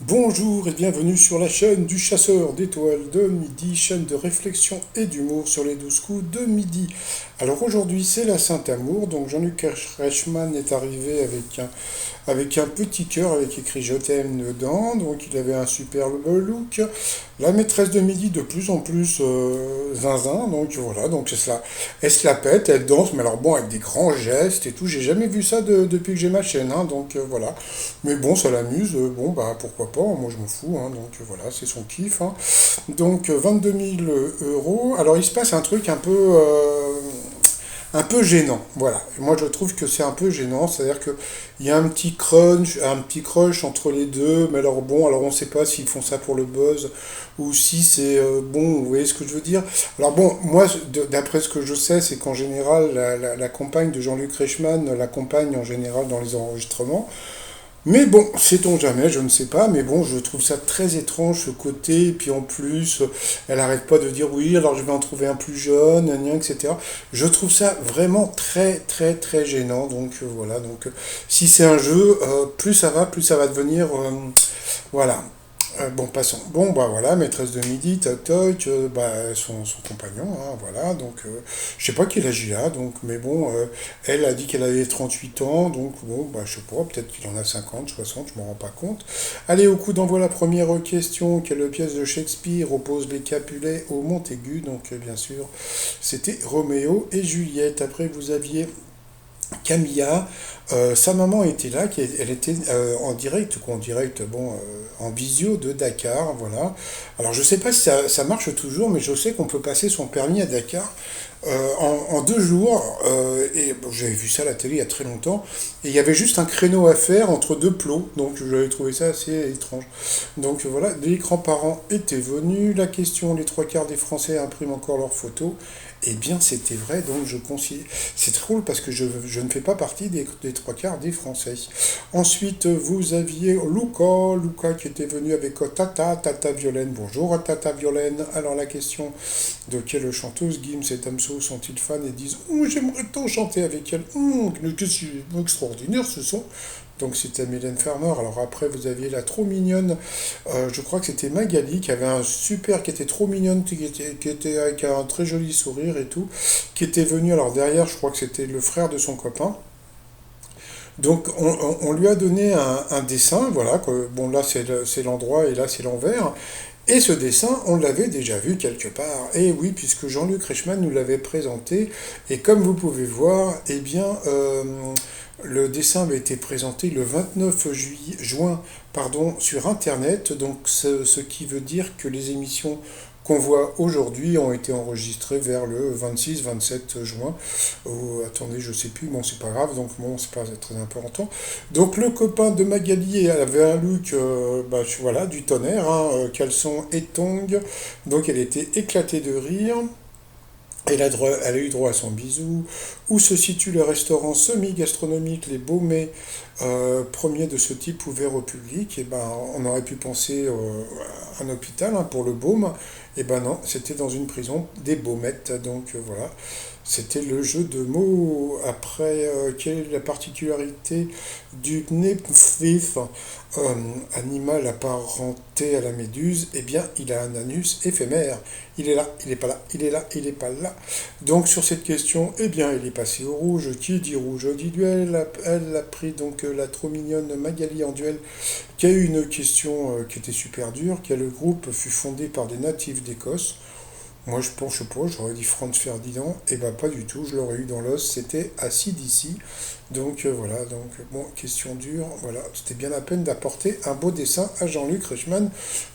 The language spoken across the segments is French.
Bonjour et bienvenue sur la chaîne du chasseur d'étoiles de midi, chaîne de réflexion et d'humour sur les 12 coups de midi. Alors aujourd'hui c'est la Saint-Amour, donc Jean-Luc Reichmann est arrivé avec un petit cœur avec écrit Je t'aime dedans, donc il avait un superbe look. La maîtresse de midi de plus en plus zinzin, donc voilà, donc elle se la pète, elle danse, mais alors bon avec des grands gestes et tout, j'ai jamais vu ça depuis que j'ai ma chaîne, hein, donc voilà. Mais bon, ça l'amuse, bon bah pourquoi pas, moi je m'en fous, hein, donc voilà, c'est son kiff, hein. Donc 22 000 euros, alors il se passe un truc un peu gênant, voilà. Et moi je trouve que c'est un peu gênant, c'est-à-dire que il y a un petit crush entre les deux, mais alors bon, alors on sait pas s'ils font ça pour le buzz ou si c'est bon, vous voyez ce que je veux dire. Alors bon, moi d'après ce que je sais, c'est qu'en général la compagne de Jean-Luc Reichmann l'accompagne en général dans les enregistrements. Mais bon, sait-on jamais, je ne sais pas, mais bon, je trouve ça très étrange ce côté, et puis en plus, elle arrête pas de dire oui, alors je vais en trouver un plus jeune, gna gna, etc. Je trouve ça vraiment très très très gênant, donc voilà, donc si c'est un jeu, plus ça va devenir, voilà. Bon, passons. Bon, bah voilà, maîtresse de midi, toc toc, bah, son compagnon, hein, voilà, donc je sais pas quel âge il a, donc, mais bon, elle a dit qu'elle avait 38 ans, donc bon, bah je sais pas, peut-être qu'il en a 50, 60, je m'en rends pas compte. Allez, au coup d'envoi la première question, quelle pièce de Shakespeare oppose les Capulet au Montaigu, donc bien sûr, c'était Roméo et Juliette. Après, vous aviez Camilla, sa maman était là, elle était en direct, quoi, en direct, bon, en visio de Dakar, voilà. Alors je sais pas si ça marche toujours, mais je sais qu'on peut passer son permis à Dakar en 2 jours, et bon, j'avais vu ça à la télé il y a très longtemps, et il y avait juste un créneau à faire entre deux plots, donc j'avais trouvé ça assez étrange. Donc voilà, les grands-parents étaient venus, la question, les trois quarts des Français impriment encore leurs photos, eh bien, c'était vrai, donc je considère. C'est drôle parce que je ne fais pas partie des trois quarts des Français. Ensuite, vous aviez Luca qui était venu avec Tata Violaine. Bonjour Tata Violaine. Alors, la question de quelle chanteuse Gims et Damso sont-ils fans et disent oh, j'aimerais tant chanter avec elle. Mais qu'est-ce que extraordinaire ce sont. Donc c'était Mylène Farmer. Alors après vous aviez la trop mignonne, je crois que c'était Magali qui avait un super, qui était trop mignonne, qui était avec un très joli sourire et tout, qui était venu. Alors derrière je crois que c'était le frère de son copain. Donc on lui a donné un dessin, voilà, que, bon là c'est l'endroit et là c'est l'envers. Et ce dessin, on l'avait déjà vu quelque part. Et oui, puisque Jean-Luc Reichmann nous l'avait présenté. Et comme vous pouvez voir, eh bien, le dessin avait été présenté le 29 juin pardon, sur Internet. Donc, ce qui veut dire que les émissions qu'on voit aujourd'hui ont été enregistrées vers le 26-27 juin. Oh, attendez, je sais plus, bon, c'est pas grave, donc bon, c'est pas très important. Donc le copain de Magali avait un look, bah, voilà, du tonnerre, hein, caleçon et tongs, donc elle était éclatée de rire. Elle a eu droit à son bisou. Où se situe le restaurant semi-gastronomique Les Baumets, premier de ce type ouvert au public? Et ben, on aurait pu penser à un hôpital hein, pour le baume. Et ben non, c'était dans une prison des baumettes. Donc voilà, c'était le jeu de mots. Après, quelle est la particularité du Nepfif, animal apparenté à la méduse? Eh bien, il a un anus éphémère. Il est là, il n'est pas là, il est là, il n'est pas là. Donc sur cette question, eh bien, il est passé au rouge. Qui dit rouge dit duel. Elle a pris donc la trop mignonne Magali en duel, qui a eu une question qui était super dure, qui a le groupe fut fondé par des natifs d'Écosse. Moi, je pense, je sais pas, j'aurais dit Franz Ferdinand, et ben pas du tout, je l'aurais eu dans l'os, c'était AC/DC. Donc voilà, donc bon, question dure, voilà, c'était bien la peine d'apporter un beau dessin à Jean-Luc Reichmann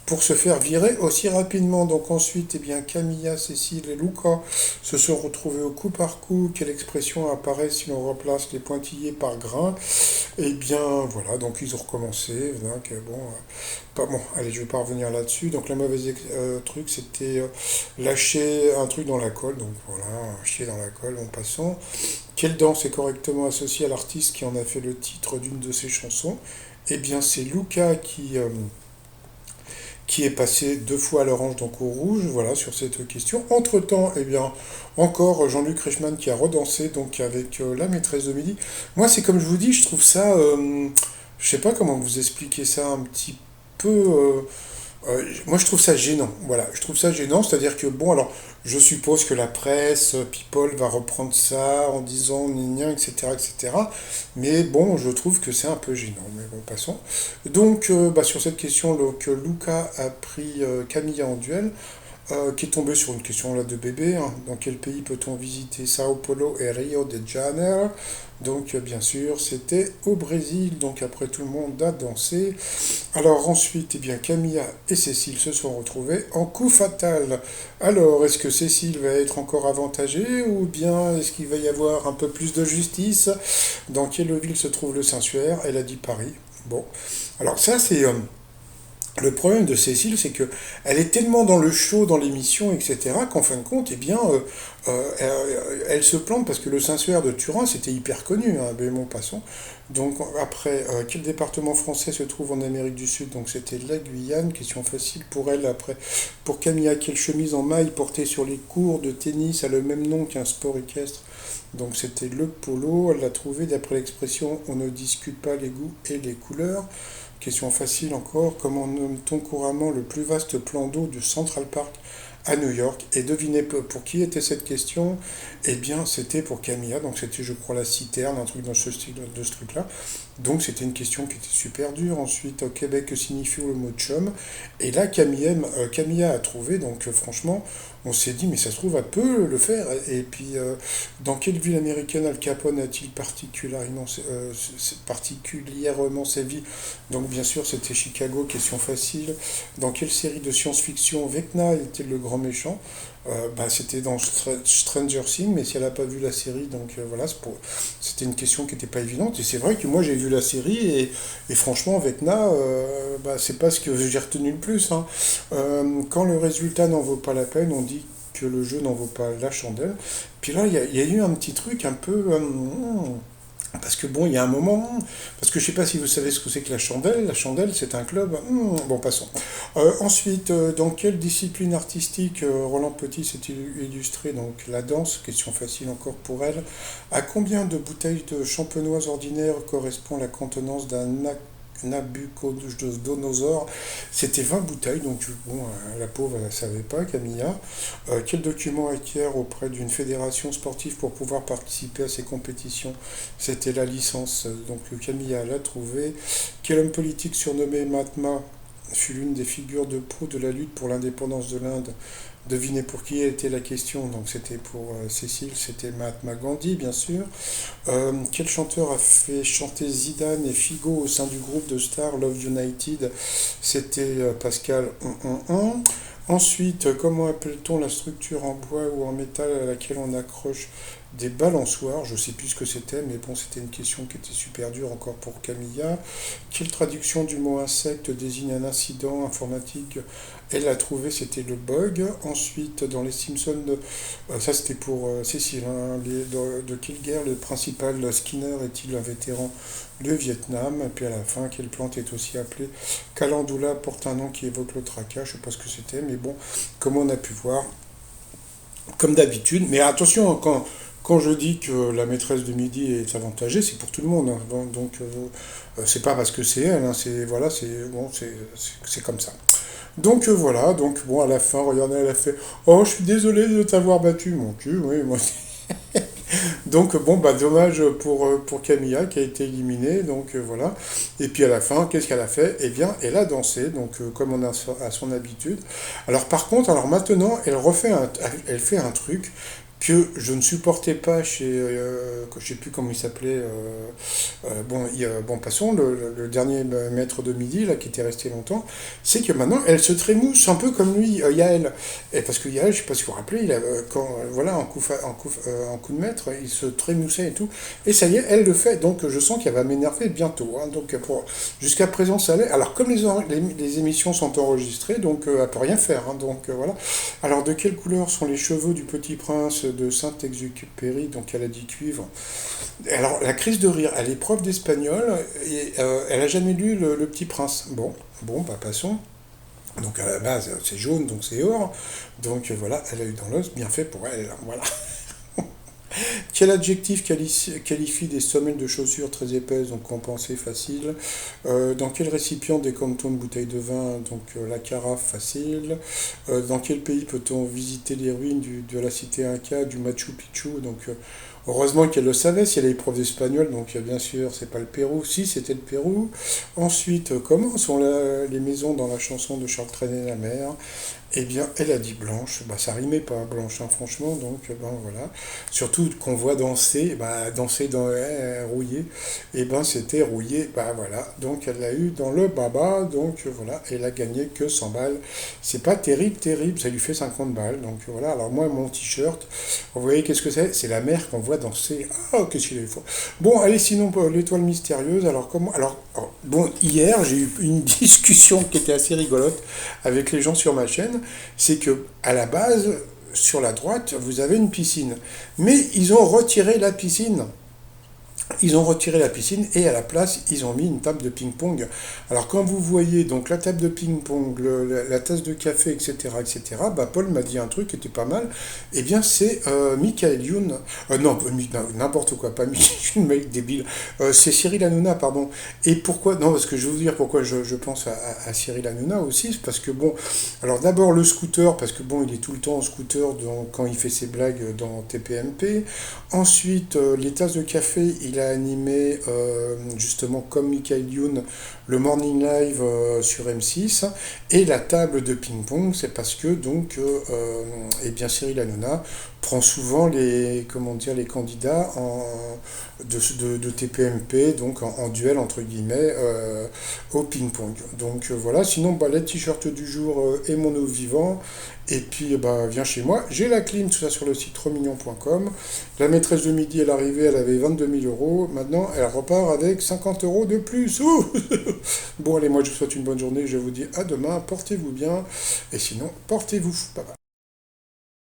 pour se faire virer aussi rapidement. Donc ensuite, eh bien, Camilla, Cécile et Luca se sont retrouvés au coup par coup. Quelle expression apparaît si l'on remplace les pointillés par grains? Eh bien, voilà, donc ils ont recommencé. Donc, bon, pas, bon, allez, je vais pas revenir là-dessus. Donc, la mauvaise truc, c'était lâcher un truc dans la colle. Donc, voilà, chier dans la colle en passant. Quelle danse est correctement associée à l'artiste qui en a fait le titre d'une de ses chansons? Eh bien, c'est Luca qui est passé 2 fois à l'orange, donc au rouge, voilà, sur cette question. Entre-temps, eh bien, encore Jean-Luc Reichmann qui a redansé, donc avec la maîtresse de midi. Moi, c'est comme je vous dis, je trouve ça, je sais pas comment vous expliquer ça un petit peu. peu... moi, je trouve ça gênant. Voilà, je trouve ça gênant. C'est-à-dire que, bon, alors, je suppose que la presse, People va reprendre ça en disant gna, etc., etc. Mais bon, je trouve que c'est un peu gênant. Mais bon, passons. Donc, bah, sur cette question, que Luca a pris Camilla en duel, qui est tombé sur une question là de bébé, hein. Dans quel pays peut-on visiter Sao Paulo et Rio de Janeiro? Donc bien sûr, c'était au Brésil. Donc après tout le monde a dansé. Alors ensuite, eh bien Camilla et Cécile se sont retrouvées en coup fatal. Alors, est-ce que Cécile va être encore avantagée ou bien est-ce qu'il va y avoir un peu plus de justice? Dans quelle ville se trouve le Saint-Suaire? Elle a dit Paris. Bon, alors ça c'est le problème de Cécile, c'est que elle est tellement dans le show, dans l'émission, etc., qu'en fin de compte, eh bien, elle se plante parce que le Saint-Suaire de Turin, c'était hyper connu, hein, mais bon, passons. Donc après, quel département français se trouve en Amérique du Sud? Donc c'était la Guyane, question facile pour elle. Après, pour Camilla, quelle chemise en maille portée sur les cours de tennis a le même nom qu'un sport équestre? Donc c'était le polo, elle l'a trouvé d'après l'expression on ne discute pas les goûts et les couleurs. Question facile encore, comment nomme-t-on couramment le plus vaste plan d'eau du Central Park à New York? Et devinez pour qui était cette question? Eh bien, c'était pour Camilla, donc c'était, je crois, la citerne, un truc dans ce style, de ce truc-là. Donc c'était une question qui était super dure. Ensuite, au Québec, que signifie le mot chum? Et là, Camilla a trouvé, donc franchement, on s'est dit, mais ça se trouve, elle peut le faire. Et puis, dans quelle ville américaine Al Capone a-t-il particulièrement sévi? Donc, bien sûr, c'était Chicago, question facile. Dans quelle série de science-fiction Vecna était le grand méchant? Bah, c'était dans Stranger Things, mais si elle n'a pas vu la série, donc voilà, c'était une question qui n'était pas évidente. Et c'est vrai que moi j'ai vu la série et franchement, Vecna, bah, c'est pas ce que j'ai retenu le plus, hein. Quand le résultat n'en vaut pas la peine, on dit que le jeu n'en vaut pas la chandelle. Puis là, il y a eu un petit truc un peu. Parce que bon, il y a un moment, parce que je sais pas si vous savez ce que c'est que la chandelle. La chandelle, c'est un club. Bon, passons. Ensuite, dans quelle discipline artistique Roland Petit s'est-il illustré? Donc la danse, question facile encore pour elle. À combien de bouteilles de champenoise ordinaire correspond la contenance d'un Nabucodonosor? C'était 20 bouteilles, donc bon, la pauvre, elle ne savait pas, Camilla. Quel document acquiert auprès d'une fédération sportive pour pouvoir participer à ces compétitions? C'était la licence, donc Camilla l'a trouvé. Quel homme politique surnommé Mahatma fut l'une des figures de proue de la lutte pour l'indépendance de l'Inde? Devinez pour qui était la question, donc c'était pour Cécile, c'était Mahatma Gandhi, bien sûr. Quel chanteur a fait chanter Zidane et Figo au sein du groupe de stars Love United? C'était Pascal. Ensuite, comment appelle-t-on la structure en bois ou en métal à laquelle on accroche des balançoires? Je ne sais plus ce que c'était, mais bon, c'était une question qui était super dure encore pour Camilla. Quelle traduction du mot insecte désigne un incident informatique? Elle a trouvé, c'était le bug. Ensuite, dans les Simpsons, ça c'était pour Cécile, hein, de quelle guerre le principal Skinner est-il un vétéran? Le Vietnam. Et puis à la fin, quelle plante est aussi appelée Calendula, porte un nom qui évoque le tracas, je ne sais pas ce que c'était, mais bon, comme on a pu voir, comme d'habitude. Mais attention, hein, quand je dis que la maîtresse de midi est avantagée, c'est pour tout le monde, hein. Donc, c'est pas parce que c'est elle, hein, c'est voilà, c'est bon, c'est comme ça. Donc voilà, donc bon, à la fin, regardez, elle a fait Oh, je suis désolé de t'avoir battu, mon cul, oui, moi. Donc bon, bah dommage pour Camilla qui a été éliminée, donc voilà. Et puis à la fin, qu'est-ce qu'elle a fait? Eh bien, elle a dansé, donc comme on a à son habitude. Alors par contre, alors maintenant, elle fait un truc que je ne supportais pas chez, que je sais plus comment il s'appelait, bon, bon, passons, le dernier maître de midi, là, qui était resté longtemps, c'est que maintenant, elle se trémousse un peu comme lui, Yael. Et parce que Yael, je sais pas si vous vous rappelez, quand, voilà, en coup de maître, il se trémoussait et tout, et ça y est, elle le fait, donc je sens qu'elle va m'énerver bientôt, hein. Donc jusqu'à présent, ça allait. Alors comme les émissions sont enregistrées, donc elle peut rien faire, hein. Donc voilà. Alors de quelle couleur sont les cheveux du petit prince de Saint-Exupéry? Donc elle a dit cuivre. Alors la crise de rire, elle est prof d'espagnol et elle a jamais lu le Petit Prince. Bon, bah passons. Donc à la base c'est jaune, donc c'est or. Donc voilà, elle a eu dans l'os, bien fait pour elle. Voilà. Quel adjectif qualifie des semelles de chaussures très épaisses, donc compensées, facile? Dans quel récipient décompte-t-on une bouteille de vin? Donc la carafe, facile. Dans quel pays peut-on visiter les ruines de la cité Inca, du Machu Picchu? Donc heureusement qu'elle le savait, si elle est prof d'espagnol, donc bien sûr, c'est pas le Pérou. Si, c'était le Pérou. Ensuite, comment sont les maisons dans la chanson de Charles Trenet, la mer? Eh bien, elle a dit blanche. Bah, ça rimait pas, blanche, hein, franchement. Donc, ben voilà. Surtout qu'on voit danser, bah, danser dans rouillé. Et ben, c'était rouillé. Bah voilà. Donc, elle l'a eu dans le baba. Donc, voilà. Elle a gagné que 100 balles. C'est pas terrible, terrible. Ça lui fait 50 balles. Donc, voilà. Alors, moi, mon t-shirt, vous voyez, qu'est-ce que c'est? C'est la mer qu'on voit danser. Ah, qu'est-ce qu'il est fort. Bon, allez, sinon, l'étoile mystérieuse. Alors, comment. Alors, bon, hier, j'ai eu une discussion qui était assez rigolote avec les gens sur ma chaîne. C'est que à la base, sur la droite, vous avez une piscine. Mais ils ont retiré la piscine. Ils ont retiré la piscine et à la place, ils ont mis une table de ping-pong. Alors quand vous voyez donc la table de ping-pong, la tasse de café, etc., etc., bah Paul m'a dit un truc qui était pas mal. Eh bien c'est Michael Youn, non, n'importe quoi, pas Michael Youn, mec débile. C'est Cyril Hanouna, pardon. Et pourquoi? Non, parce que je vais vous dire pourquoi je pense à Cyril Hanouna aussi, c'est parce que bon, alors d'abord le scooter, parce que bon, il est tout le temps en scooter quand il fait ses blagues dans TPMP. Ensuite, les tasses de café, il a animé justement comme Michael Youn le Morning Live sur M6 et la table de ping-pong, c'est parce que donc eh bien Cyril Hanouna prend souvent les comment dire les candidats de TPMP donc en duel entre guillemets au ping-pong. Donc voilà, sinon bah, les t-shirts du jour et mon eau vivant. Et puis, bah, viens chez moi. J'ai la clim, tout ça sur le site trosmignon.com. La maîtresse de midi, elle est arrivée, elle avait 22 000 euros. Maintenant, elle repart avec 50 euros de plus. Ouh. Bon, allez, moi, je vous souhaite une bonne journée. Je vous dis à demain. Portez-vous bien. Et sinon, portez-vous. Bye bye.